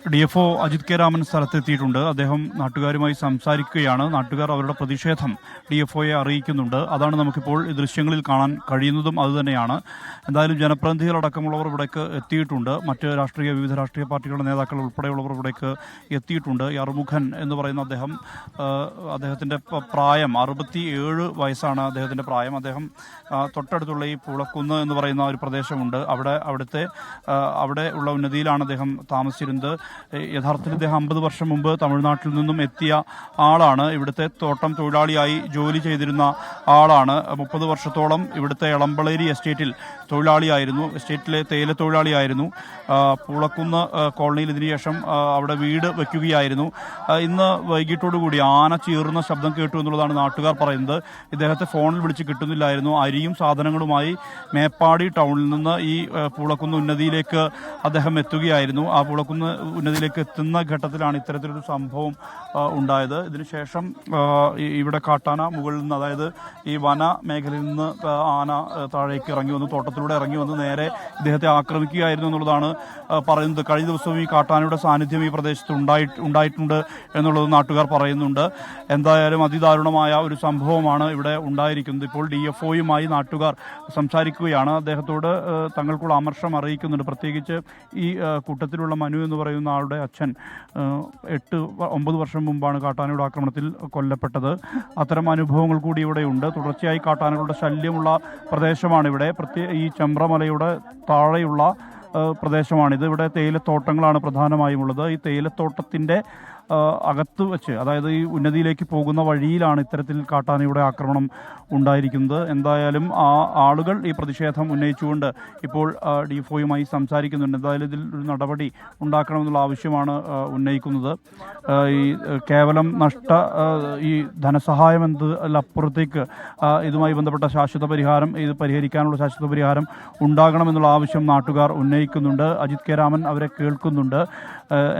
DFO Ajith K Raman സ്ഥലത്തെത്തിയിട്ടുണ്ട്. അദ്ദേഹം നാട്ടുകാരുമായി സംസാരിക്കുകയാണ്. നാട്ടുകാർ അവരുടെ പ്രതിഷേധം DFOയെ അറിയിക്കുന്നുണ്ട്. അതാണ് നമുക്കിപ്പോൾ ഈ ദൃശ്യങ്ങളിൽ കാണാൻ കഴിയുന്നതും അതുതന്നെയാണ്. എന്തായാലും ജനപ്രതിനിധികളടക്കമുള്ളവർ ഇവിടേക്ക് എത്തിയിട്ടുണ്ട്. മറ്റ് വിവിധ രാഷ്ട്രീയ പാർട്ടികളുടെ നേതാക്കൾ ഉൾപ്പെടെയുള്ളവർ ഇവിടേക്ക് എത്തിയിട്ടുണ്ട്. ഈ അറുമുഖൻ എന്ന് പറയുന്ന അദ്ദേഹത്തിൻ്റെ പ്രായം 67 വയസ്സാണ് അദ്ദേഹത്തിൻ്റെ പ്രായം. അദ്ദേഹം തൊട്ടടുത്തുള്ള ഈ പുളക്കുന്ന് എന്ന് പറയുന്ന ഒരു പ്രദേശമുണ്ട്. അവിടെ ഉള്ള ഉന്നതിയിലാണ് അദ്ദേഹം താമസിച്ചിരുന്നത്. യഥാർത്ഥത്തിൽ ഇദ്ദേഹം 50 വർഷം മുമ്പ് തമിഴ്നാട്ടിൽ നിന്നും എത്തിയ ആളാണ്. ഇവിടുത്തെ തോട്ടം തൊഴിലാളിയായി ജോലി ചെയ്തിരുന്ന ആളാണ്. 30 വർഷത്തോളം ഇവിടുത്തെ എളമ്പളേരി എസ്റ്റേറ്റിൽ എസ്റ്റേറ്റിലെ തേയില തൊഴിലാളിയായിരുന്നു. പുളക്കുന്ന് കോളനിയിൽ ഇതിനുശേഷം അവിടെ വീട് വയ്ക്കുകയായിരുന്നു. ഇന്ന് വൈകിട്ടോടുകൂടി ആന ചീറുന്ന ശബ്ദം കേട്ടു എന്നുള്ളതാണ് നാട്ടുകാർ പറയുന്നത്. ഇദ്ദേഹത്തെ ഫോണിൽ വിളിച്ച് കിട്ടുന്നില്ലായിരുന്നു. അരിയും സാധനങ്ങളുമായി മേപ്പാടി ടൗണിൽ നിന്ന് ഈ പുളക്കുന്ന് ഉന്നതിയിലേക്ക് അദ്ദേഹം എത്തുകയായിരുന്നു. ആ പുളക്കുന്ന് ഉന്നതിയിലേക്ക് എത്തുന്ന ഘട്ടത്തിലാണ് ഇത്തരത്തിലൊരു സംഭവം ഉണ്ടായത്. ഇതിനുശേഷം ഇവിടെ കാട്ടാന മുകളിൽ നിന്ന്, അതായത് ഈ വന മേഖലയിൽ നിന്ന് ആന താഴേക്ക് ഇറങ്ങി വന്നു, തോട്ടത്തിലൂടെ ഇറങ്ങി വന്ന് നേരെ ഇദ്ദേഹത്തെ ആക്രമിക്കുകയായിരുന്നു എന്നുള്ളതാണ് പറയുന്നത്. കഴിഞ്ഞ ദിവസവും ഈ കാട്ടാനയുടെ സാന്നിധ്യം ഈ പ്രദേശത്ത് ഉണ്ടായിട്ടുണ്ട് എന്നുള്ളത് നാട്ടുകാർ പറയുന്നുണ്ട്. എന്തായാലും അതിദാരുണമായ ഒരു സംഭവമാണ് ഇവിടെ ഉണ്ടായിരിക്കുന്നത്. ഇപ്പോൾ DFOയുമായി നാട്ടുകാർ സംസാരിക്കുകയാണ്. അദ്ദേഹത്തോട് തങ്ങൾക്കുള്ള അമർഷം അറിയിക്കുന്നുണ്ട്. പ്രത്യേകിച്ച് ഈ കൂട്ടത്തിലുള്ള മനു എന്ന് പറയുന്ന ആളുടെ അച്ഛൻ 8-9 വർഷം മുമ്പാണ് കാട്ടാനയുടെ ആക്രമണത്തിൽ കൊല്ലപ്പെട്ടത്. അത്തരം അനുഭവങ്ങൾ കൂടി ഇവിടെയുണ്ട്. തുടർച്ചയായി കാട്ടാനകളുടെ ശല്യമുള്ള പ്രദേശമാണിവിടെ. ഈ ചെമ്പ്രമലയുടെ താഴെയുള്ള പ്രദേശമാണിത്. ഇവിടെ തേയിലത്തോട്ടങ്ങളാണ് പ്രധാനമായും ഉള്ളത്. ഈ തേയിലത്തോട്ടത്തിൻ്റെ അകത്ത് വെച്ച്, അതായത് ഈ ഉന്നതിയിലേക്ക് പോകുന്ന വഴിയിലാണ് ഇത്തരത്തിൽ കാട്ടാനയുടെ ആക്രമണം ഉണ്ടായിരിക്കുന്നത്. എന്തായാലും ആ ആളുകൾ ഈ പ്രതിഷേധം ഉന്നയിച്ചുകൊണ്ട് ഇപ്പോൾ DFOയുമായി സംസാരിക്കുന്നുണ്ട്. എന്തായാലും ഇതിൽ ഒരു നടപടി ഉണ്ടാക്കണമെന്നുള്ള ആവശ്യമാണ് ഉന്നയിക്കുന്നത്. ഈ കേവലം ഈ ധനസഹായം എന്നതിലപ്പുറത്തേക്ക് ഇതുമായി ബന്ധപ്പെട്ട ഇത് പരിഹരിക്കാനുള്ള ശാശ്വത പരിഹാരം ഉണ്ടാകണമെന്നുള്ള ആവശ്യം നാട്ടുകാർ ഉന്നയിക്കുന്നുണ്ട്. അജിത് കെ രാമൻ അവരെ കേൾക്കുന്നുണ്ട്.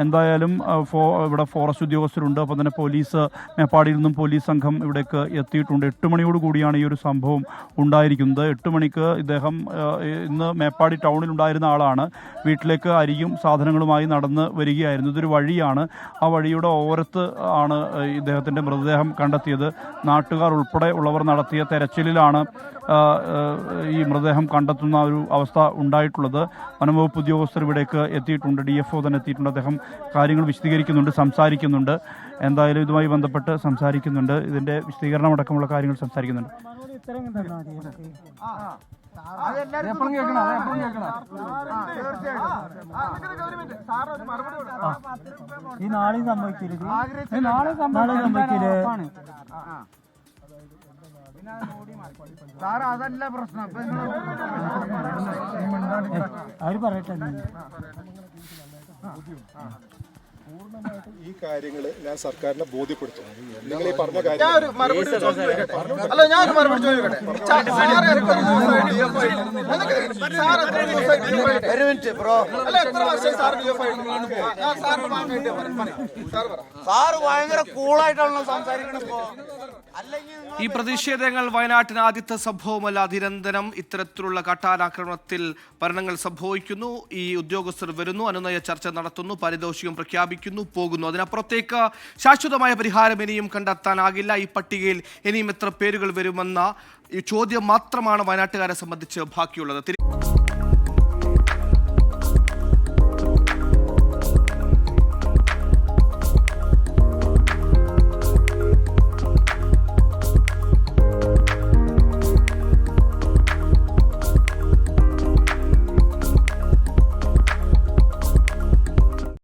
എന്തായാലും ഇവിടെ ഫോറസ്റ്റ് ഉദ്യോഗസ്ഥരുണ്ട്. അപ്പോൾ തന്നെ മേപ്പാടിയിൽ നിന്നും പോലീസ് സംഘം ഇവിടേക്ക് എത്തിയിട്ടുണ്ട്. 8 മണിയോട് കൂടിയാണ് ഈ ഒരു സംഭവം ഉണ്ടായിരിക്കുന്നത്. 8 മണിക്ക് ഇദ്ദേഹം ഇന്ന് മേപ്പാടി ടൗണിൽ ഉണ്ടായിരുന്ന ആളാണ്. വീട്ടിലേക്ക് അരിയും സാധനങ്ങളുമായി നടന്ന് വരികയായിരുന്നു. ഇതൊരു വഴിയാണ്. ആ വഴിയുടെ ഓരത്ത് ആണ് ഇദ്ദേഹത്തിൻ്റെ മൃതദേഹം കണ്ടെത്തിയത്. നാട്ടുകാർ ഉൾപ്പെടെ ഉള്ളവർ നടത്തിയ തെരച്ചിലിലാണ് ഈ മൃതദേഹം കണ്ടെത്തുന്ന ഒരു അവസ്ഥ ഉണ്ടായിട്ടുള്ളത്. വനംവകുപ്പ് ഉദ്യോഗസ്ഥർ ഇവിടേക്ക് എത്തിയിട്ടുണ്ട്. DFO തന്നെ എത്തിയിട്ടുണ്ട്. അദ്ദേഹം കാര്യങ്ങൾ വിശദീകരിക്കുന്നുണ്ട്, സംസാരിക്കുന്നുണ്ട്. എന്തായാലും ഇതുമായി ബന്ധപ്പെട്ട് സംസാരിക്കുന്നുണ്ട്. ഇതിൻ്റെ വിശദീകരണം അടക്കമുള്ള കാര്യങ്ങൾ സംസാരിക്കുന്നുണ്ട്. ഈ നാളെ സംഭവിക്കില്ലേ സാർ? അതല്ല പ്രശ്നം. അവര് പറയട്ടെ. ഈ കാര്യങ്ങൾ ഞാൻ സർക്കാരിനെ ബോധ്യപ്പെടുത്തും. നിങ്ങൾ ഈ പറഞ്ഞ കാര്യം ഭയങ്കര കൂളായിട്ടാണല്ലോ സംസാരിക്കണത്. ഈ പ്രതിഷേധങ്ങൾ വയനാട്ടിന് ആദ്യത്തെ സംഭവമല്ല. നിരന്തരം ഇത്തരത്തിലുള്ള കാട്ടാനാക്രമണത്തിൽ മരണങ്ങൾ സംഭവിക്കുന്നു. ഈ ഉദ്യോഗസ്ഥർ വരുന്നു, അനുനയ ചർച്ച നടത്തുന്നു, പാരിതോഷികം പ്രഖ്യാപിക്കുന്നു, പോകുന്നു. അതിനപ്പുറത്തേക്ക് ശാശ്വതമായ പരിഹാരം ഇനിയും കണ്ടെത്താനാകില്ല. ഈ പട്ടികയിൽ ഇനിയും എത്ര പേരുകൾ വരുമെന്ന ഈ ചോദ്യം മാത്രമാണ് വയനാട്ടുകാരെ സംബന്ധിച്ച് ബാക്കിയുള്ളത്.